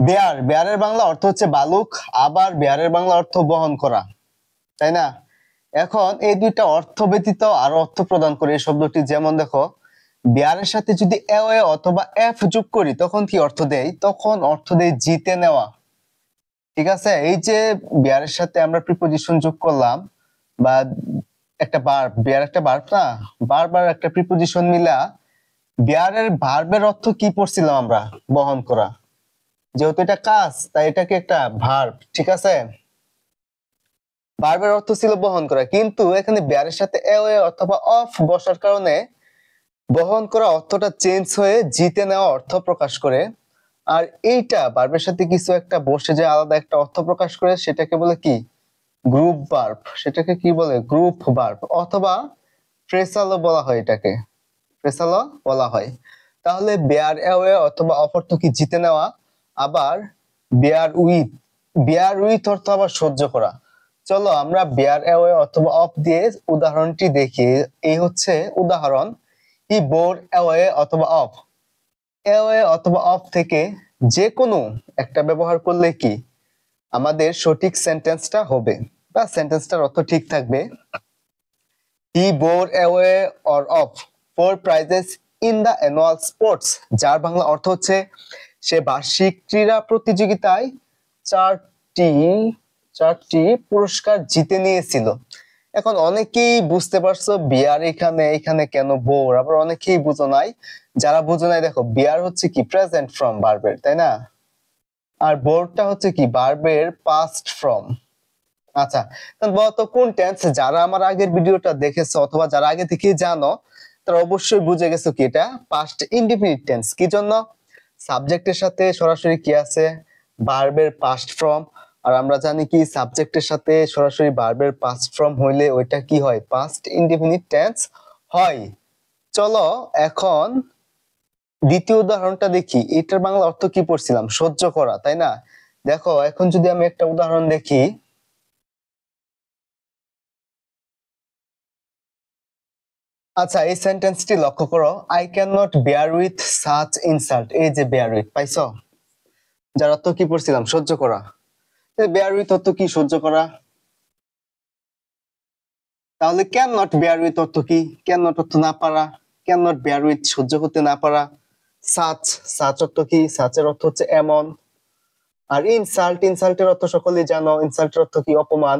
Bear, বেয়ারের Bangla অর্থ হচ্ছে বালুক, আবার বেয়ারের বাংলা অর্থ বহন করা, তাই না? এখন এই দুইটা অর্থ ব্যতীত আরো অর্থ প্রদান করে এই শব্দটি, যেমন দেখো বেয়ারের সাথে যদি এ অথবা এফ যোগ করি তখন কি অর্থ দেয়? তখন অর্থ দেয় জিতে নেওয়া। ঠিক আছে, এই যে বেয়ারের সাথে আমরা প্রিপোজিশন যোগ করলাম, বা একটা ভার্ব, বেয়ার একটা ভার্ব না, বারবার একটা প্রিপোজিশন মিলা বেয়ারের ভার্বের অর্থ কি পড়ছিলাম আমরা? বহন করা। যেহেতু এটা কাজ, তাই এটাকে একটা ভার্ব, ঠিক আছে? ভার্বের অর্থ ছিল বহন করা, কিন্তু এখানে বেয়ারের সাথে এ অথবা অফ বসার কারণে বহন করা অর্থটা চেঞ্জ হয়ে জিতে নেওয়া অর্থ প্রকাশ করে। আর এইটা ভার্বের সাথে কিছু একটা বসে যে আলাদা একটা অর্থ প্রকাশ করে, সেটাকে বলে কি? Group verb. সেটাকে কি বলে? গ্রুপ ভার্ব, অথবা ফ্রেসালও বলা হয় এটাকে, ফ্রেসালও বলা হয়। তাহলে বেয়ার অ্যাওয়ে অথবা অফ অর্থ কি? জিতে নেওয়া। আবার বেয়ার উইথ, বেয়ার উইথ অর্থ আবার সহ্য করা। চলো আমরা বেয়ার অ্যাওয়ে অথবা অফ দিয়ে উদাহরণটি দেখি। এই হচ্ছে উদাহরণ। হি বোর অ্যাওয়ে অথবা অফ। অ্যাওয়ে অথবা অফ থেকে যে কোনো একটা ব্যবহার করলে কি আমাদের সঠিক সেন্টেন্সটা হবে, বা সেন্টেন্সটার অর্থ ঠিক থাকবে। He bore away all of 4 prizes in the annual sports, যার বাংলা অর্থ হচ্ছে সে বার্ষিক ক্রীড়া প্রতিযোগিতায় চারটি চারটি পুরস্কার জিতে নিয়েছিল। এখন অনেকেই বুঝতে পারছো বিয়ার এখানে এখানে কেন বোর, আবার অনেকেই বুঝো নাই। যারা বুঝো নাই, দেখো বিয়ার হচ্ছে কি? প্রেজেন্ট ফর্ম ভার্বের, তাই না? আর বোরটা হচ্ছে কি? ভার্বের পাস্ট ফর্ম। আচ্ছা, তাহলে বলতো কোন টেন্স? যারা আমার আগের ভিডিওটা দেখেছো অথবা যারা আগে থেকে জানো, তারা অবশ্যই বুঝে গেছো কি এটা পাস্ট ইনডিফিনিট টেন্স। কি জন্য? সাবজেক্টের সাথে সরাসরি কি আছে? ভার্বের পাস্ট ফর্ম। আর আমরা জানি কি সাবজেক্টের সাথে সরাসরি ভার্বের পাস্ট ফর্ম হইলে ওইটা কি হয়? পাস্ট ইনডিফিনিট টেন্স হয়। চলো এখন দ্বিতীয় উদাহরণটা দেখি। এটার বাংলা অর্থ কি পড়ছিলাম? সহ্য করা, তাই না? দেখো এখন যদি আমি একটা উদাহরণ দেখি, আচ্ছা এই সেন্টেন্সটি লক্ষ্য করো। I can not bear with such insult. এই যে বেয়ার উইথ পাইছো, যার অর্থ কি পড়ছিলাম? সহ্য করা। বেয়ার উইথ অর্থ কি? সহ্য করা। তাহলে ক্যান নট বেয়ার উইথ অর্থ কি? ক্যান নট অর্থ না পারা, ক্যান নট বেয়ার উইথ সহ্য করতে না পারা। সাচ, সাচ অর্থ কি? সাচের অর্থ হচ্ছে এমন। আর ইনসাল্ট, ইনসাল্টের অর্থ সকলেই জানো, ইনসাল্টের অর্থ কি? অপমান।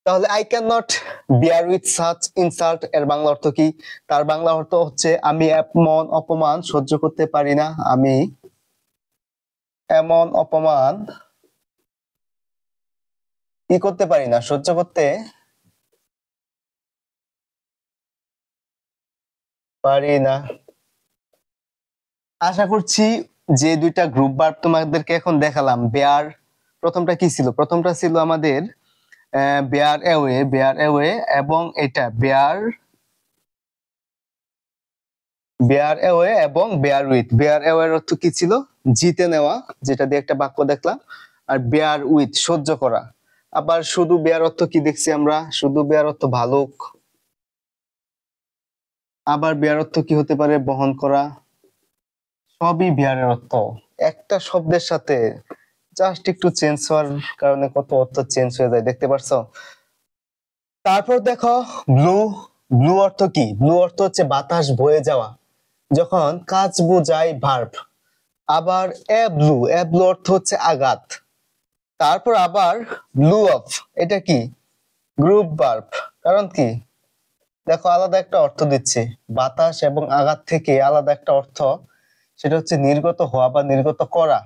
তাহলে I can not beer with such insult এর বাংলা অর্থ কি? তার বাংলা অর্থ হচ্ছে আমি এমন অপমান সহ্য করতে পারি না, আমি এমন অপমান কি করতে পারি না? সহ্য করতে পারি না। আশা করছি যে দুইটা গ্রুপ ভার্ব তোমাদেরকে এখন দেখালাম, বেয়ার প্রথমটা কি ছিল? প্রথমটা ছিল আমাদের বেয়ার অ্যাওয়ে, বেয়ার অ্যাওয়ে, এবং এটা বেয়ার, বেয়ার অ্যাওয়ে এবং বেয়ার উইথ। বেয়ার অ্যাওয়ের অর্থ কি ছিল? জিতে নেওয়া, যেটা দিয়ে একটা বাক্য দেখলাম। আর বেয়ার উইথ সহ্য করা। আবার শুধু বেয়ার অর্থ কি দেখছি আমরা? শুধু বেয়ার অর্থ ভালুক। আবার বেয়ার অর্থ কি হতে পারে? বহন করা। সবই বেয়ারের অর্থ। একটা শব্দের সাথে জাস্ট একটু চেঞ্জ হওয়ার কারণে কত অর্থ চেঞ্জ হয়ে যায়, দেখতে পারছো? তারপর দেখো ব্লু। ব্লু অর্থ কি? ব্লু অর্থ হচ্ছে বাতাস বয়ে যাওয়া, যখন কাজ বোঝায় ভার্ব। আবার এ ব্লু, এ ব্লু অর্থ হচ্ছে আঘাত। তারপর আবার ব্লু অফ, এটা কি? Group verb. কারণ কি? দেখো আলাদা একটা অর্থ দিচ্ছে, বাতাস এবং আঘাত থেকে আলাদা একটা অর্থ, সেটা হচ্ছে নির্গত হওয়া বা নির্গত করা।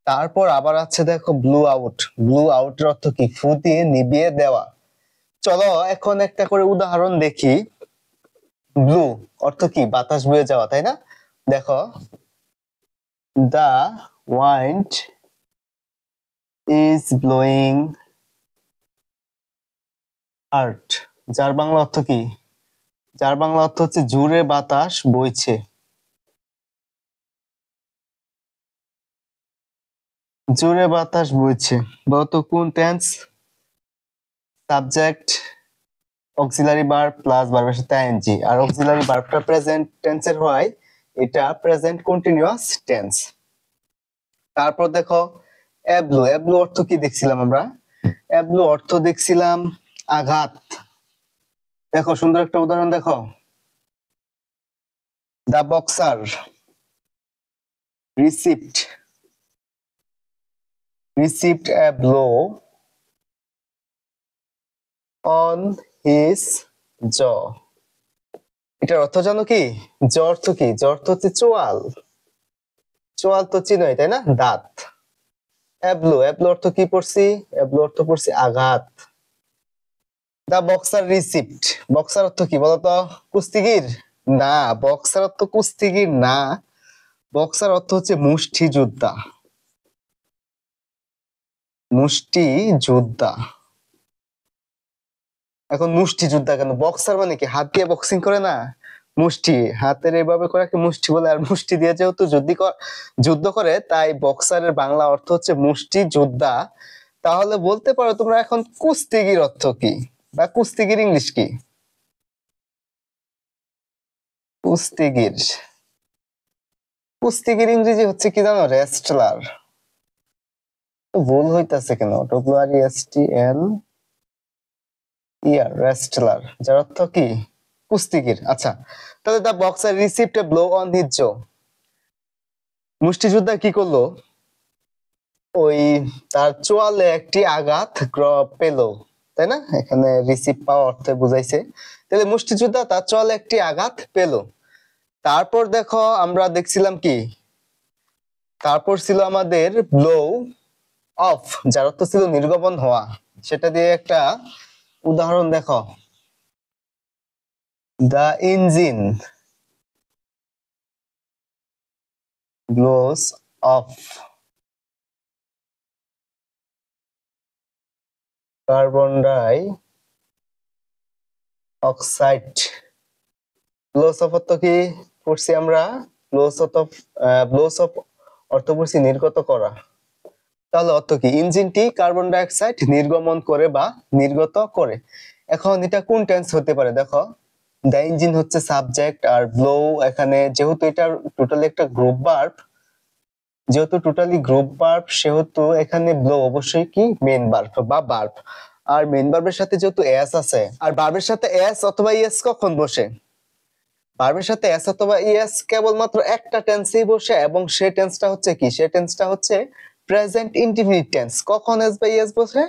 তারপর আবার আছে দেখো ব্লু আউট। ব্লু আউটের অর্থ কি? ফু দিয়ে নিভিয়ে দেওয়া। চলো এখন একটা করে উদাহরণ দেখি। ব্লু অর্থ কি? বাতাস বয়ে যাওয়া, তাই না? দেখো দা ওয়াইন্ড ইজ ব্লোয়িং হার্ট, যার বাংলা অর্থ কি? যার বাংলা অর্থ হচ্ছে জোরে বাতাস বইছে। জোরে বাতাস বইছে, বলতো কোন tense? Subject, auxiliary verb plus ভার্বের সাথে আইএনজি। আর অক্সিলারি ভার্বটা প্রেজেন্ট টেন্সের হয়, এটা প্রেজেন্ট কন্টিনিউয়াস টেন্স। তারপর দেখো এবলো, এবলো অর্থ কি দেখছিলাম আমরা? এবলো অর্থ দেখছিলাম আঘাত। দেখো সুন্দর একটা উদাহরণ দেখো, দা boxer received a blow on his jaw. এটার অর্থ জানো কি? জ অর্থ কি? জ অর্থ হচ্ছে চোয়াল। চোয়াল তো চিনোই তাই না, দাঁত। এবলো, এবলো অর্থ কি পড়ছি? এবলো অর্থ পড়ছি আঘাত। দা বক্সার রিসিপ্ট, বক্সার অর্থ কি বলতো? কুস্তিগির? না, বক্সার অর্থ কুস্তিগির না, বক্সার অর্থ হচ্ছে মুষ্টিযোদ্ধা। মুষ্টিযোদ্ধা। এখন মুষ্টিযোদ্ধা কেন? বক্সার মানে কি হাত দিয়ে বক্সিং করে না? মুষ্টি হাতের এভাবে করে মুষ্টি বলে, আর মুষ্টি দিয়ে যেহেতু যুদ্ধ করে, তাই বক্সারের বাংলা অর্থ হচ্ছে মুষ্টিযোদ্ধা। তাহলে বলতে পারো তোমরা এখন কুস্তিগির অর্থ কি, বা কুস্তিগির ইংলিশ কি? কুস্তিগির, কুস্তিগির ইংরেজি হচ্ছে কি জানো? রেস্টলার। ভুল হইতাছে কেন? WRESTL রেস্টলার, যার অর্থ কি? কুস্তিগির। আচ্ছা, তাহলে the boxer received a blow on his jaw, মুষ্টিযোদ্ধা কি করলো? ওই তার চোয়ালে একটি আঘাত পেল, তাই না? এখানে রিসিভ পাওয়া অর্থে বুঝাইছে। তাহলে মুষ্টিযোদ্ধা তার চোয়ালে একটি আঘাত পেল। তারপর দেখো আমরা দেখছিলাম কি, তারপর ছিল আমাদের ব্লো অফ, যার অর্থ ছিল নির্গমন হওয়া। সেটা দিয়ে একটা উদাহরণ দেখো, the engine blows off carbon dioxide. Blows off অর্থ কি পড়ছি আমরা? ব্লোস অফ অর্থ পড়ছি নির্গত করা। তাহলে অর্থ কি? ইঞ্জিনটি কার্বন ডাই অক্সাইড নির্গমন করে বা নির্গত করে। এখন এটা কোন টেন্স হতে পারে দেখো, দ্য ইঞ্জিন হচ্ছে সাবজেক্ট, আর ব্লো এখানে যেহেতু এটা টোটালি একটা গ্রুপ ভার্ব, সেহেতু এখানে ব্লো অবশ্যই কি মেইন ভার্ব বা ভার্ব। আর মেইন ভার্বের সাথে যেহেতু এস আছে, আর ভার্বের সাথে এস অথবা ইএস কখন বসে? ভার্বের সাথে এস অথবা ইএস কেবলমাত্র একটা টেন্সেই বসে, এবং সেই টেন্সটা হচ্ছে কি? সেই টেন্সটা হচ্ছে প্রেজেন্ট ইনডিফিনিট টেন্স। কখন এস বা ইএস বসে?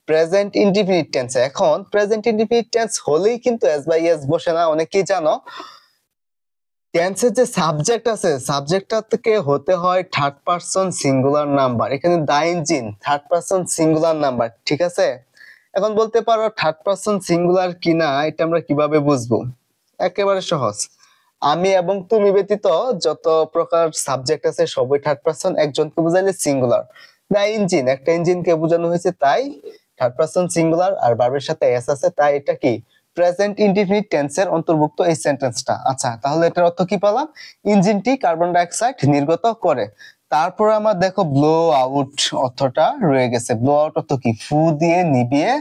প্রেজেন্ট ইনডিফিনিট টেন্সে। এখন প্রেজেন্ট ইনডিফিনিট টেন্স হলেই কিন্তু এস বা ইএস বসে না, অনেকেই জানো। টেন্সের যে সাবজেক্ট আছে, সাবজেক্টটা থেকে হতে হয় থার্ড পারসন সিঙ্গুলার নাম্বার। এখানে the engine third person singular number, ঠিক আছে? এখন বলতে পারো থার্ড পারসন সিঙ্গুলার কিনা এটা আমরা কিভাবে বুঝবো? একেবারে সহজ, আমি এবং তুমি ব্যতীত যত প্রকার সাবজেক্ট আছে সবই থার্ড পারসন, একজনকে বুঝাইলে সিঙ্গুলার। দা ইঞ্জিন একটা ইঞ্জিনকে বোঝানো হয়েছে, তাই থার্ড পারসন সিঙ্গুলার, আর ভার্বের সাথে এস আছে, তাই এটা কি প্রেজেন্ট ইনডিফিনিট টেন্সের অন্তর্ভুক্ত এই সেন্টেন্সটা। আচ্ছা, তাহলে এটার অর্থ কি পেলাম? ইঞ্জিনটি কার্বন ডাই অক্সাইড নির্গত করে। তারপর আমার দেখো ব্লো আউট অর্থটা রয়ে গেছে। ব্লো আউট অর্থ কি? ফু দিয়ে নিভিয়ে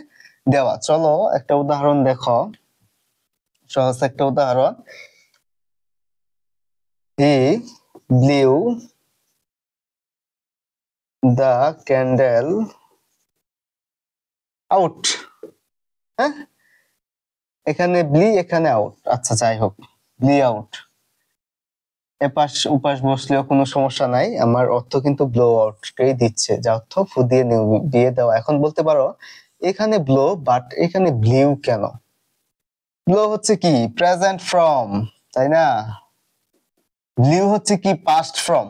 দেওয়া। চলো একটা উদাহরণ দেখো, সহজ একটা উদাহরণ। He blew the candle out. হ্যাঁ, এখানে ব্লি, এখানে আউট। আচ্ছা যাই হোক, ব্লি আউট এপাশ উপাশ বসলেও কোনো সমস্যা নাই, আমার অর্থ কিন্তু ব্লো আউটকেই দিচ্ছে, যা অর্থ ফু দিয়ে দেওয়া। এখন বলতে পারো এখানে ব্লো, বাট এখানে ব্লিউ কেন? ব্লো হচ্ছে কি প্রেজেন্ট ফ্রম, তাই না? ব্লিউ হচ্ছে কি পাস্ট ফ্রম।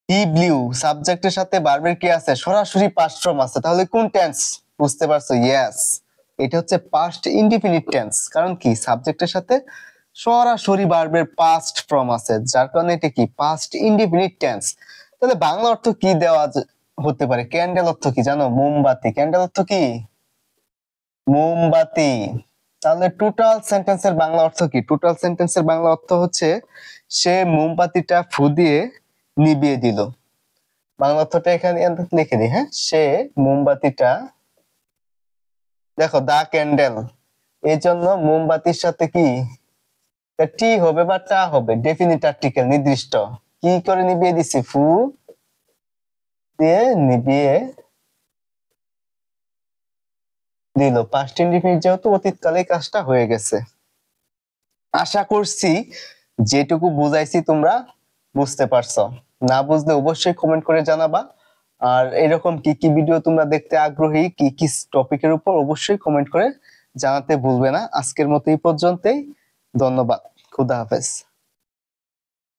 হি ব্লিউ সাবজেক্টের সাথে ভার্বের কি আছে? সরাসরি পাস্ট ফর্ম আছে। তাহলে কোন টেন্স? বুঝতে পারছো? ইয়েস, এটা হচ্ছে পাস্ট ইনডিফিনিট টেন্স। কারণ কি সাবজেক্টের সাথে সরাসরি ভার্বের পাস্ট ফর্ম আছে, যার কারণে এটা কি পাস্ট ইনডিফিনিট টেন্স। তাহলে বাংলা অর্থ কি দেওয়া হতে পারে? ক্যান্ডেল অর্থ কি জানো? মোমবাতি। ক্যান্ডেল অর্থ কি? মোমবাতি। তাহলে টোটাল সেন্টেন্সের বাংলা অর্থ কি? টোটাল সেন্টেন্সের বাংলা অর্থ হচ্ছে সে মোমবাতিটা ফু দিয়ে নিভিয়ে দিল। বাংলা অর্থটা এখানে লিখে দিই। হ্যাঁ, সে মোমবাতিটা, দেখো দা ক্যান্ডেল, এই জন্য মোমবাতির সাথে কি টি হবে বা টা হবে, ডেফিনিট আর্টিকেল নির্দিষ্ট। কি করে নিভিয়ে দিছি? ফু দিয়ে নিভিয়ে দিল। পাস্ট ইনডিফিনিট যেহেতু অতীতকালে কাজটা হয়ে গেছে। আশা করছি যেটুকু বুঝাইছি তোমরা বুঝতে পারছো। না বুঝলে অবশ্যই কমেন্ট করে জানাবা। আর এরকম কি কি ভিডিও তোমরা দেখতে আগ্রহী, কি কি টপিকের উপর অবশ্যই কমেন্ট করে জানাতে ভুলবে না। আজকের মতো এই পর্যন্তই। ধন্যবাদ। খুদা হাফেজ।